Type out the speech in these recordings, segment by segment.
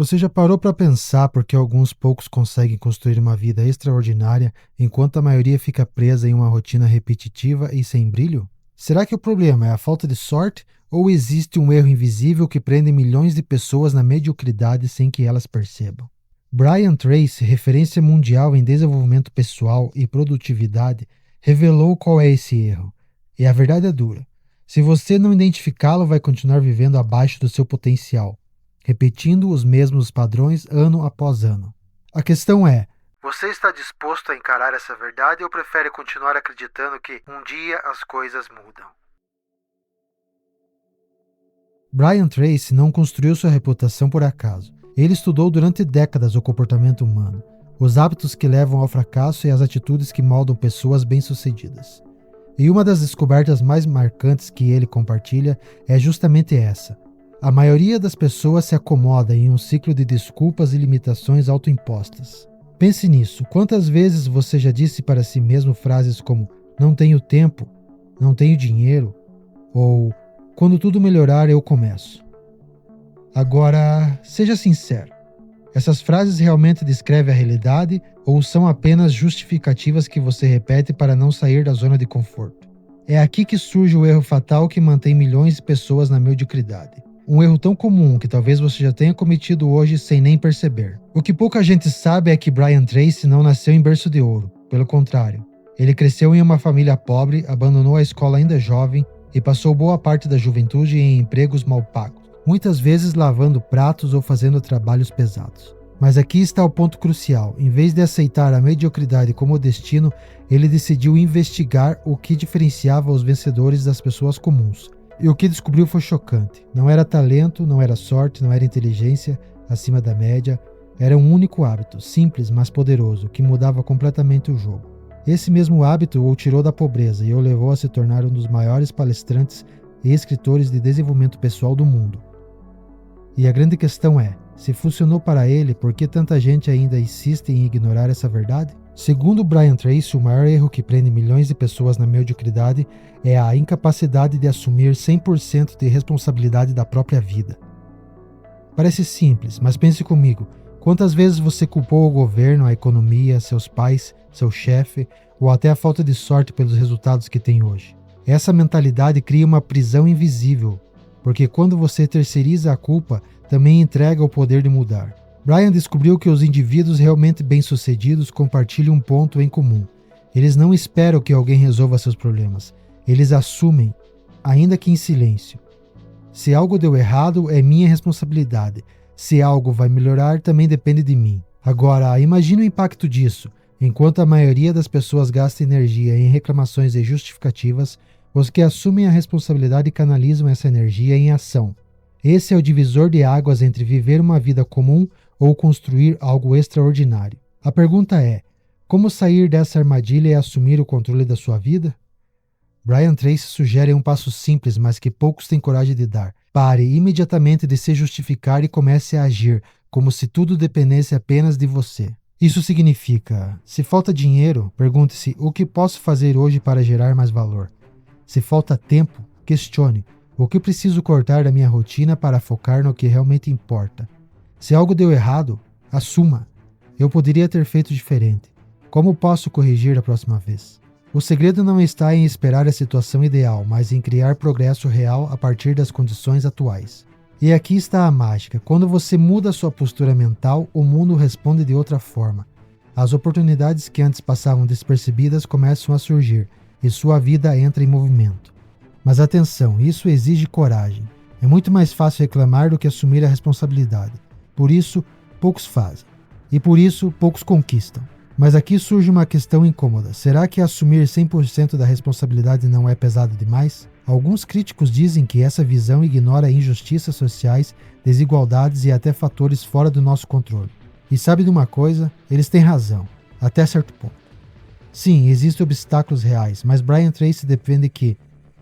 Você já parou para pensar por que alguns poucos conseguem construir uma vida extraordinária enquanto a maioria fica presa em uma rotina repetitiva e sem brilho? Será que o problema é a falta de sorte ou existe um erro invisível que prende milhões de pessoas na mediocridade sem que elas percebam? Brian Tracy, referência mundial em desenvolvimento pessoal e produtividade, revelou qual é esse erro. E a verdade é dura. Se você não identificá-lo, vai continuar vivendo abaixo do seu potencial, repetindo os mesmos padrões ano após ano. A questão é: você está disposto a encarar essa verdade ou prefere continuar acreditando que um dia as coisas mudam? Brian Tracy não construiu sua reputação por acaso. Ele estudou durante décadas o comportamento humano, os hábitos que levam ao fracasso e as atitudes que moldam pessoas bem-sucedidas. E uma das descobertas mais marcantes que ele compartilha é justamente essa. A maioria das pessoas se acomoda em um ciclo de desculpas e limitações autoimpostas. Pense nisso. Quantas vezes você já disse para si mesmo frases como "não tenho tempo", "não tenho dinheiro" ou "quando tudo melhorar eu começo"? Agora, seja sincero. Essas frases realmente descrevem a realidade ou são apenas justificativas que você repete para não sair da zona de conforto? É aqui que surge o erro fatal que mantém milhões de pessoas na mediocridade. Um erro tão comum que talvez você já tenha cometido hoje sem nem perceber. O que pouca gente sabe é que Brian Tracy não nasceu em berço de ouro. Pelo contrário, ele cresceu em uma família pobre, abandonou a escola ainda jovem e passou boa parte da juventude em empregos mal pagos, muitas vezes lavando pratos ou fazendo trabalhos pesados. Mas aqui está o ponto crucial. Em vez de aceitar a mediocridade como destino, ele decidiu investigar o que diferenciava os vencedores das pessoas comuns. E o que descobriu foi chocante. Não era talento, não era sorte, não era inteligência acima da média. Era um único hábito, simples mas poderoso, que mudava completamente o jogo. Esse mesmo hábito o tirou da pobreza e o levou a se tornar um dos maiores palestrantes e escritores de desenvolvimento pessoal do mundo. E a grande questão é: se funcionou para ele, por que tanta gente ainda insiste em ignorar essa verdade? Segundo Brian Tracy, o maior erro que prende milhões de pessoas na mediocridade é a incapacidade de assumir 100% de responsabilidade da própria vida. Parece simples, mas pense comigo. Quantas vezes você culpou o governo, a economia, seus pais, seu chefe ou até a falta de sorte pelos resultados que tem hoje? Essa mentalidade cria uma prisão invisível, porque quando você terceiriza a culpa, também entrega o poder de mudar. Brian descobriu que os indivíduos realmente bem-sucedidos compartilham um ponto em comum. Eles não esperam que alguém resolva seus problemas. Eles assumem, ainda que em silêncio. Se algo deu errado, é minha responsabilidade. Se algo vai melhorar, também depende de mim. Agora, imagine o impacto disso. Enquanto a maioria das pessoas gasta energia em reclamações e justificativas, os que assumem a responsabilidade canalizam essa energia em ação. Esse é o divisor de águas entre viver uma vida comum ou construir algo extraordinário. A pergunta é: como sair dessa armadilha e assumir o controle da sua vida? Brian Tracy sugere um passo simples, mas que poucos têm coragem de dar. Pare imediatamente de se justificar e comece a agir, como se tudo dependesse apenas de você. Isso significa: se falta dinheiro, pergunte-se o que posso fazer hoje para gerar mais valor. Se falta tempo, questione: o que preciso cortar da minha rotina para focar no que realmente importa? Se algo deu errado, assuma. Eu poderia ter feito diferente. Como posso corrigir da próxima vez? O segredo não está em esperar a situação ideal, mas em criar progresso real a partir das condições atuais. E aqui está a mágica. Quando você muda sua postura mental, o mundo responde de outra forma. As oportunidades que antes passavam despercebidas começam a surgir, e sua vida entra em movimento. Mas atenção, isso exige coragem. É muito mais fácil reclamar do que assumir a responsabilidade. Por isso, poucos fazem. E por isso, poucos conquistam. Mas aqui surge uma questão incômoda. Será que assumir 100% da responsabilidade não é pesado demais? Alguns críticos dizem que essa visão ignora injustiças sociais, desigualdades e até fatores fora do nosso controle. E sabe de uma coisa? Eles têm razão, até certo ponto. Sim, existem obstáculos reais, mas Brian Tracy defende que,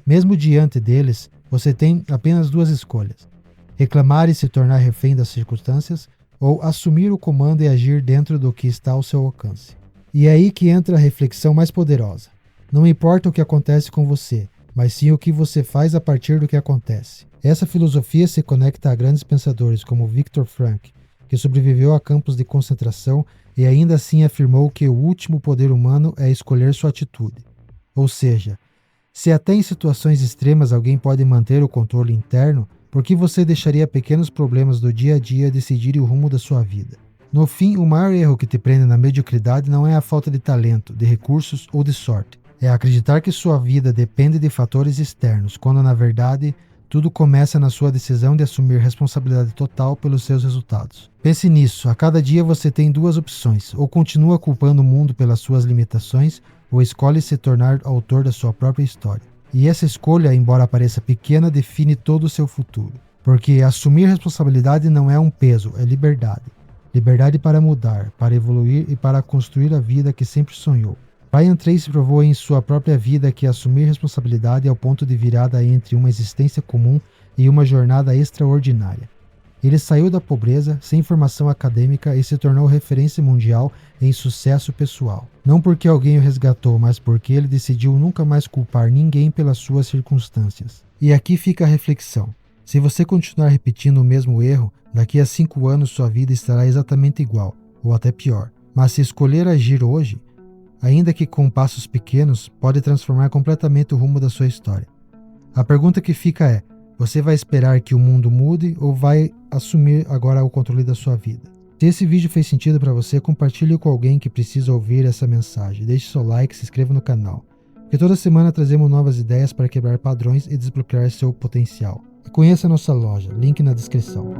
mesmo diante deles, você tem apenas duas escolhas: reclamar e se tornar refém das circunstâncias, ou assumir o comando e agir dentro do que está ao seu alcance. E é aí que entra a reflexão mais poderosa. Não importa o que acontece com você, mas sim o que você faz a partir do que acontece. Essa filosofia se conecta a grandes pensadores como Viktor Frankl, que sobreviveu a campos de concentração e ainda assim afirmou que o último poder humano é escolher sua atitude. Ou seja, se até em situações extremas alguém pode manter o controle interno, por que você deixaria pequenos problemas do dia a dia decidirem o rumo da sua vida? No fim, o maior erro que te prende na mediocridade não é a falta de talento, de recursos ou de sorte. É acreditar que sua vida depende de fatores externos, quando na verdade tudo começa na sua decisão de assumir responsabilidade total pelos seus resultados. Pense nisso, a cada dia você tem duas opções: ou continua culpando o mundo pelas suas limitações, ou escolhe se tornar autor da sua própria história. E essa escolha, embora pareça pequena, define todo o seu futuro. Porque assumir responsabilidade não é um peso, é liberdade. Liberdade para mudar, para evoluir e para construir a vida que sempre sonhou. Brian Tracy provou em sua própria vida que assumir responsabilidade é o ponto de virada entre uma existência comum e uma jornada extraordinária. Ele saiu da pobreza, sem formação acadêmica e se tornou referência mundial em sucesso pessoal. Não porque alguém o resgatou, mas porque ele decidiu nunca mais culpar ninguém pelas suas circunstâncias. E aqui fica a reflexão. Se você continuar repetindo o mesmo erro, daqui a 5 anos sua vida estará exatamente igual, ou até pior. Mas se escolher agir hoje, ainda que com passos pequenos, pode transformar completamente o rumo da sua história. A pergunta que fica é: você vai esperar que o mundo mude ou vai assumir agora o controle da sua vida? Se esse vídeo fez sentido para você, compartilhe com alguém que precisa ouvir essa mensagem. Deixe seu like e se inscreva no canal, porque toda semana trazemos novas ideias para quebrar padrões e desbloquear seu potencial. E conheça a nossa loja, link na descrição.